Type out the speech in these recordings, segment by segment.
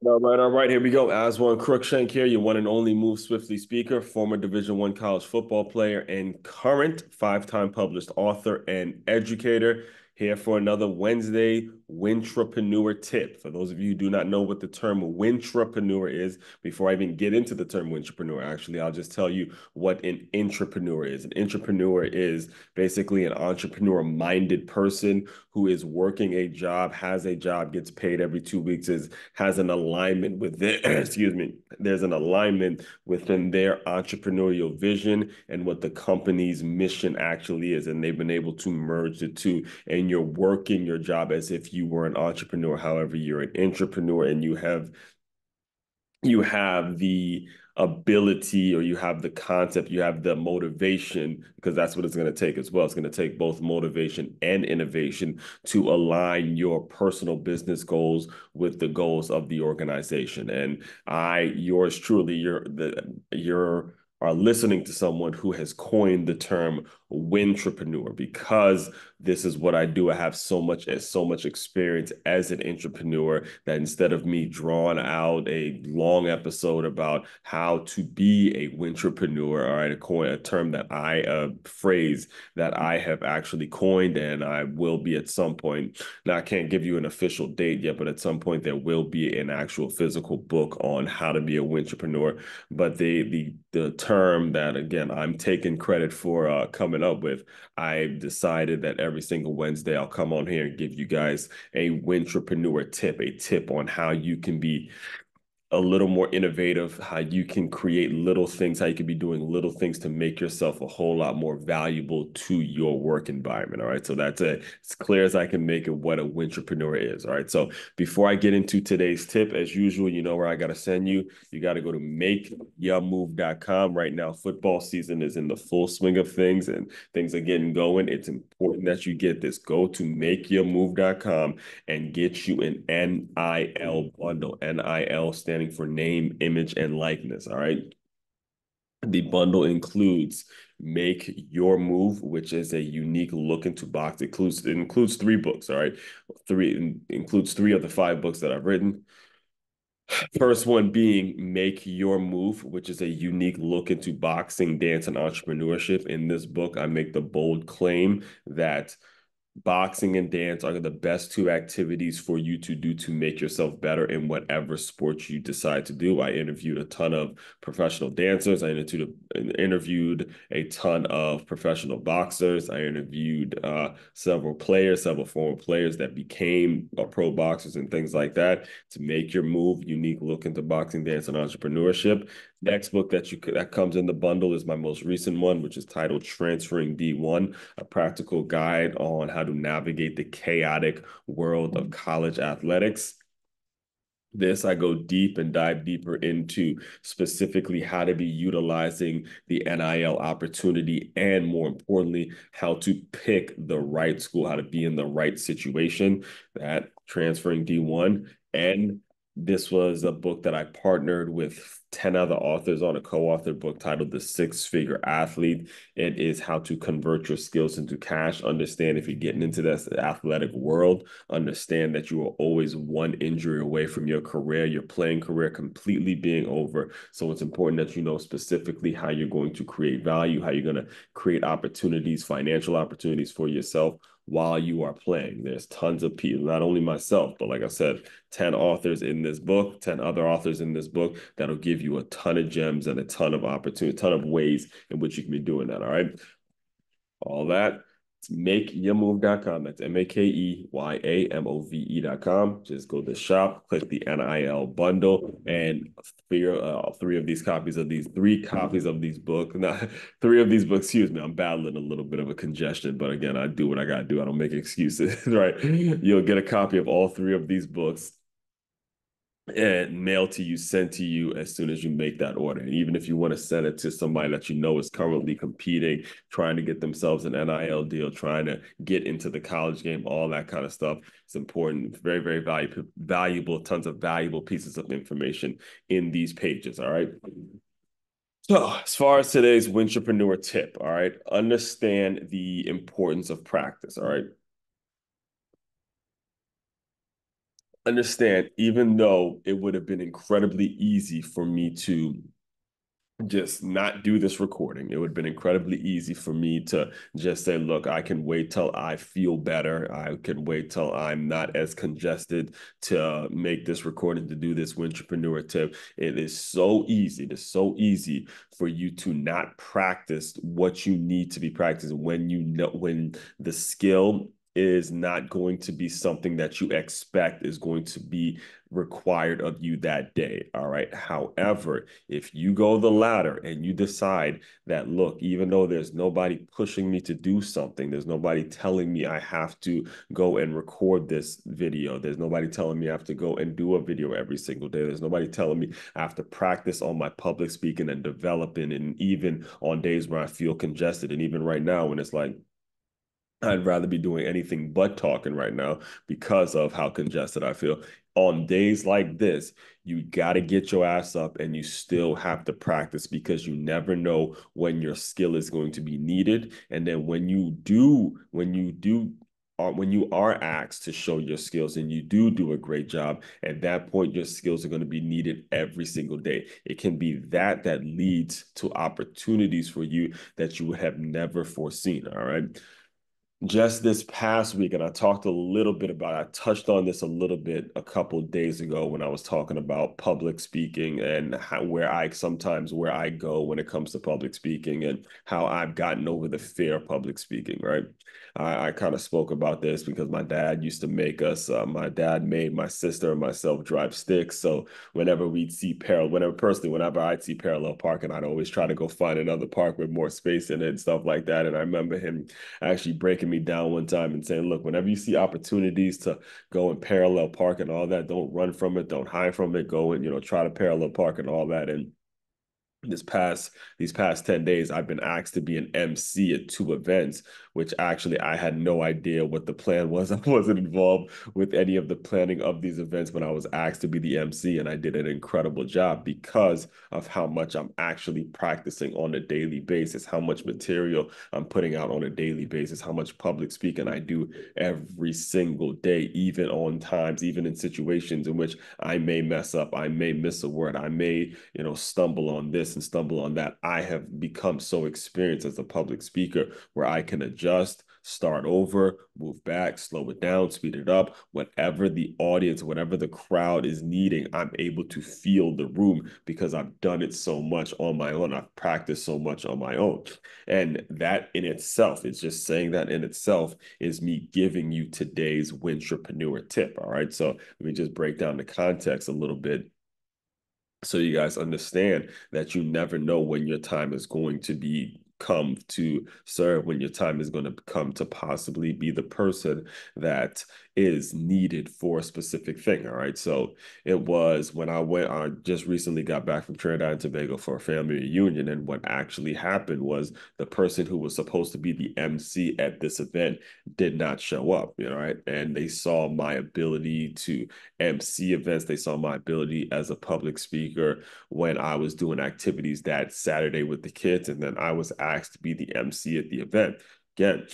All right, here we go. Aswand Cruickshank here, your one and only Move Swiftly speaker, former Division I college football player, and current five-time published author and educator. Here for another Wednesday Wintrapreneur tip. For those of you who do not know what the term Wintrapreneur is, before I even get into the term Wintrapreneur, actually, I'll just tell you what an intrapreneur is. An intrapreneur is basically an entrepreneur-minded person who is working a job, has a job, gets paid every 2 weeks, has an alignment with it. Excuse me. There's an alignment within their entrepreneurial vision and what the company's mission actually is. And they've been able to merge the two. And you're working your job as if you were an entrepreneur. However, you're an entrepreneur and you have the ability, or you have the concept, you have the motivation, because that's what it's going to take as well. It's going to take both motivation and innovation to align your personal business goals with the goals of the organization. And yours truly, you're are listening to someone who has coined the term wintrapreneur, because this is what I do. I have so much experience as an entrepreneur that instead of me drawing out a long episode about how to be a wintrapreneur, all right, a term that a phrase that I have actually coined, and I will be at some point. Now, I can't give you an official date yet, but at some point there will be an actual physical book on how to be a wintrapreneur. But the term that, again, I'm taking credit for coming up with, I've decided that every single Wednesday I'll come on here and give you guys a wintrapreneur tip, a tip on how you can be a little more innovative, how you can create little things, how you can be doing little things to make yourself a whole lot more valuable to your work environment. All right. So that's as clear as I can make it what a wintrapreneur is. All right. So before I get into today's tip, as usual, you know where I got to send you. You got to go to makeyourmove.com. Right now, football season is in the full swing of things and things are getting going. It's important that you get this. Go to makeyourmove.com and get you an NIL bundle. NIL standing for name, image, and likeness. All right. The bundle includes Make Your Move, which is a unique look into box. It includes 3 books. All right. Includes 3 of the 5 books that I've written. First one being Make Your Move, which is a unique look into boxing, dance, and entrepreneurship. In this book, I make the bold claim that boxing and dance are the best 2 activities for you to do to make yourself better in whatever sport you decide to do. I interviewed a ton of professional dancers. I interviewed a ton of professional boxers. I interviewed several former players that became pro boxers and things like that. To make your move, unique look into boxing, dance, and entrepreneurship. Next book that comes in the bundle is my most recent one, which is titled Transferring D1, a practical guide on how to navigate the chaotic world of college athletics. This, I go deep and dive deeper into specifically how to be utilizing the NIL opportunity, and more importantly, how to pick the right school, how to be in the right situation. That Transferring D1. And this was a book that I partnered with 10 other authors on, a co-authored book titled The Six-Figure Athlete. It is how to convert your skills into cash. Understand, if you're getting into this athletic world, understand that you are always one injury away from your career, your playing career completely being over. So it's important that you know specifically how you're going to create value, how you're going to create opportunities, financial opportunities for yourself while you are playing. There's tons of people, not only myself, but like I said, 10 authors in this book, 10 other authors in this book that'll give you a ton of gems and a ton of opportunity, a ton of ways in which you can be doing that. All right. All that. It's makeyourmove.com. That's makeyourmove.com. Just go to shop, click the NIL bundle, and three of these copies of these 3 copies of these books. Not 3 of these books, excuse me. I'm battling a little bit of a congestion, but again, I do what I gotta do. I don't make excuses, right? You'll get a copy of all 3 of these books and mailed to you, sent to you as soon as you make that order. And even if you want to send it to somebody that you know is currently competing, trying to get themselves an NIL deal, trying to get into the college game, all that kind of stuff, it's important. Very, very valuable, tons of valuable pieces of information in these pages. All right. So, as far as today's Wintrapreneur tip, all right, understand the importance of practice. All right. understand, even though it would have been incredibly easy for me to just not do this recording. It would have been incredibly easy for me to just say, look, I can wait till I feel better. I can wait till I'm not as congested to make this recording, to do this entrepreneur tip. It is so easy. It is so easy for you to not practice what you need to be practicing when you know when the skill is not going to be something that you expect is going to be required of you that day. All right. However, if you go the latter and you decide that, look, even though there's nobody pushing me to do something, there's nobody telling me I have to go and record this video, there's nobody telling me I have to go and do a video every single day, there's nobody telling me I have to practice on my public speaking and developing, and even on days where I feel congested, and even right now when it's like, I'd rather be doing anything but talking right now because of how congested I feel. On days like this, you got to get your ass up and you still have to practice, because you never know when your skill is going to be needed. And then when you are asked to show your skills and you do a great job, at that point, your skills are going to be needed every single day. It can be that leads to opportunities for you that you have never foreseen. All right. Just this past week, and I talked a little bit about, I touched on this a little bit a couple of days ago when I was talking about public speaking and where I go when it comes to public speaking and how I've gotten over the fear of public speaking, right? I kind of spoke about this because my dad used to make us, my dad made my sister and myself drive sticks. So whenever I'd see parallel parking, I'd always try to go find another park with more space in it and stuff like that. And I remember him actually breaking me down one time and saying, look, whenever you see opportunities to go and parallel park and all that, don't run from it, don't hide from it, go and, try to parallel park and all that. And these past 10 days, I've been asked to be an MC at two events, which actually I had no idea what the plan was. I wasn't involved with any of the planning of these events, but I was asked to be the MC, and I did an incredible job because of how much I'm actually practicing on a daily basis, how much material I'm putting out on a daily basis, how much public speaking I do every single day, even on times, even in situations in which I may mess up, I may miss a word, I may, stumble on this and stumble on that. I have become so experienced as a public speaker where I can adjust, start over, move back, slow it down, speed it up, whatever the audience, whatever the crowd is needing. I'm able to feel the room because I've done it so much on my own. I've practiced so much on my own. And that in itself, is just saying that in itself is me giving you today's Wintrapreneur tip. All right. So let me just break down the context a little bit so you guys understand that you never know when your time is going to be come to serve, when your time is going to come to possibly be the person that is needed for a specific thing. All right. So it was when I just recently got back from Trinidad and Tobago for a family reunion. And what actually happened was the person who was supposed to be the MC at this event did not show up, right? And they saw my ability to MC events. They saw my ability as a public speaker when I was doing activities that Saturday with the kids. And then I was asked to be the MC at the event. Again,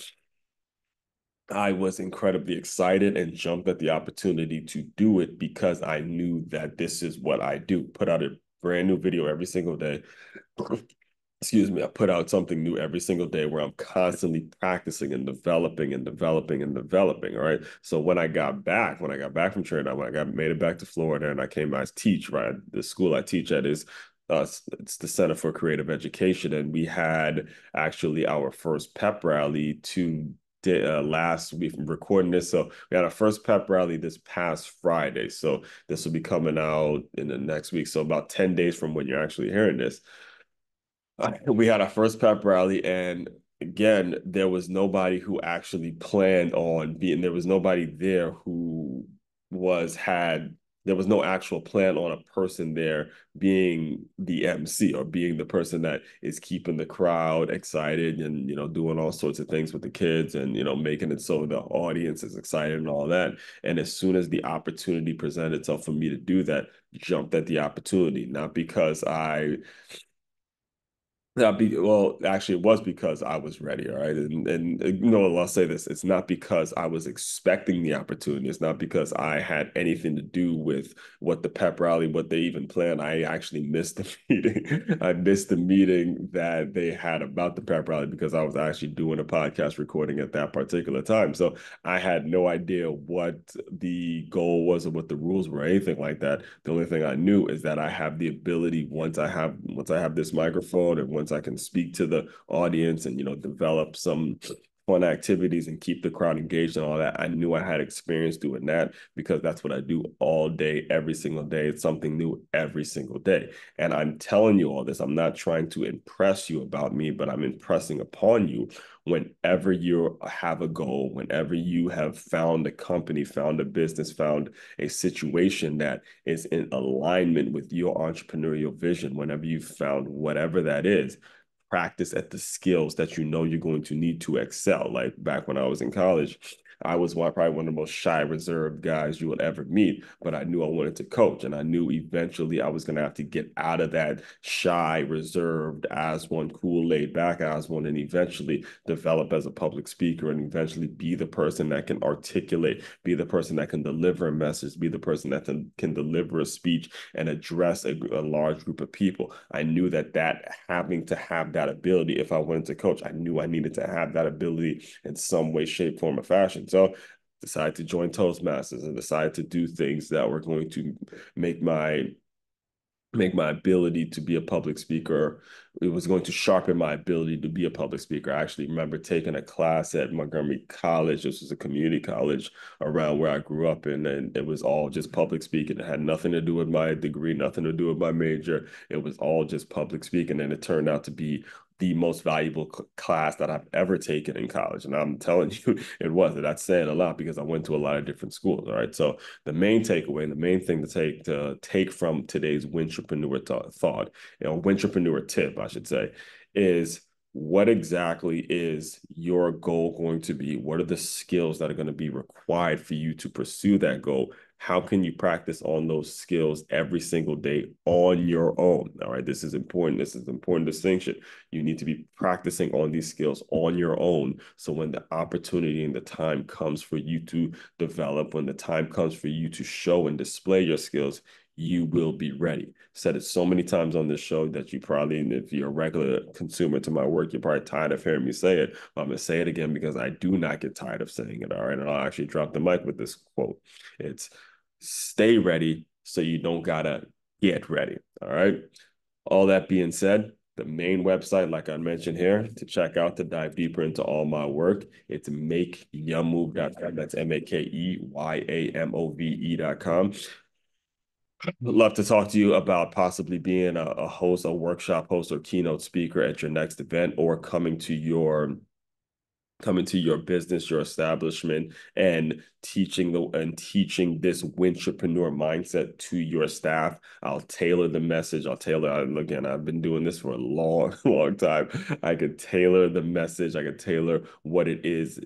I was incredibly excited and jumped at the opportunity to do it because I knew that this is what I do. Put out a brand new video every single day. Excuse me, I put out something new every single day where I'm constantly practicing and developing and developing and developing. All right. So when I got back from Trinidad, when I made it back to Florida and I came, I teach, right? The school I teach at is it's the Center for Creative Education. And we had actually our first pep rally last week from recording this. So we had our first pep rally this past Friday. So this will be coming out in the next week. So about 10 days from when you're actually hearing this. We had our first pep rally, and again, there was nobody who actually planned on being there was nobody there who there was no actual plan on a person there being the MC or being the person that is keeping the crowd excited and doing all sorts of things with the kids and making it so the audience is excited and all that. And as soon as the opportunity presented itself for me to do that, jumped at the opportunity, not because I Well, actually, it was because I was ready, all right. And you know, I'll say this: it's not because I was expecting the opportunity. It's not because I had anything to do with what the pep rally, what they even planned. I actually missed the meeting. I missed the meeting that they had about the pep rally because I was actually doing a podcast recording at that particular time. So I had no idea what the goal was or what the rules were, or anything like that. The only thing I knew is that I have the ability once I have this microphone and once I can speak to the audience and develop some fun activities and keep the crowd engaged and all that. I knew I had experience doing that because that's what I do all day, every single day. It's something new every single day. And I'm telling you all this. I'm not trying to impress you about me, but I'm impressing upon you whenever you have a goal, whenever you have found a company, found a business, found a situation that is in alignment with your entrepreneurial vision, whenever you've found whatever that is, practice at the skills that you know you're going to need to excel. Like back when I was in college, I was probably one of the most shy, reserved guys you would ever meet, but I knew I wanted to coach. And I knew eventually I was going to have to get out of that shy, reserved, Aswand, cool, laid back Aswand, and eventually develop as a public speaker and eventually be the person that can articulate, be the person that can deliver a message, be the person that can deliver a speech and address a large group of people. I knew that having to have that ability, if I wanted to coach, I knew I needed to have that ability in some way, shape, form, or fashion. So decided to join Toastmasters and decided to do things that were going to make my ability to be a public speaker. It was going to sharpen my ability to be a public speaker. I actually remember taking a class at Montgomery College. This was a community college around where I grew up in, and it was all just public speaking. It had nothing to do with my degree, nothing to do with my major. It was all just public speaking, and it turned out to be the most valuable class that I've ever taken in college. And I'm telling you, it was. That's saying a lot because I went to a lot of different schools. All right. So the main takeaway and the main thing to take from today's Wintrapreneur thought, Wintrapreneur tip, I should say, is what exactly is your goal going to be? What are the skills that are going to be required for you to pursue that goal? How can you practice on those skills every single day on your own? All right, this is important. This is an important distinction. You need to be practicing on these skills on your own. So when the opportunity and the time comes for you to develop, when the time comes for you to show and display your skills, you will be ready. Said it so many times on this show that you probably, if you're a regular consumer to my work, you're probably tired of hearing me say it. But I'm going to say it again because I do not get tired of saying it. All right. And I'll actually drop the mic with this quote. It's stay ready so you don't gotta get ready. All right. All that being said, the main website, like I mentioned here, to check out to dive deeper into all my work, it's makeyamove.com. That's MAKEYAMOVE.com. I'd love to talk to you about possibly being a host, a workshop host, or keynote speaker at your next event, or coming to your business, your establishment, and teaching this entrepreneur mindset to your staff. I'll tailor the message. Again, I've been doing this for a long, long time. I could tailor the message. I could tailor what it is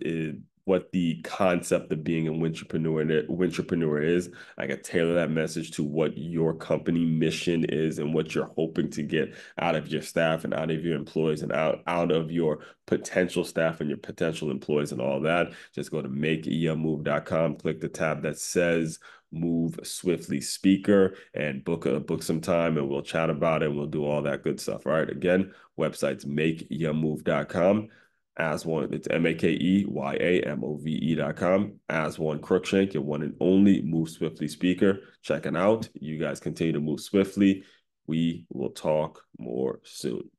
what the concept of being an entrepreneur is. I could tailor that message to what your company mission is and what you're hoping to get out of your staff and out of your employees and out of your potential staff and your potential employees and all that. Just go to makeyamove.com, click the tab that says Move Swiftly Speaker, and book some time, and we'll chat about it and we'll do all that good stuff. All right. Again, website's makeyamove.com. Aswand, it's MAKEYAMOVE.com. Aswand Cruickshank, your one and only Move Swiftly speaker. Checking out. You guys continue to move swiftly. We will talk more soon.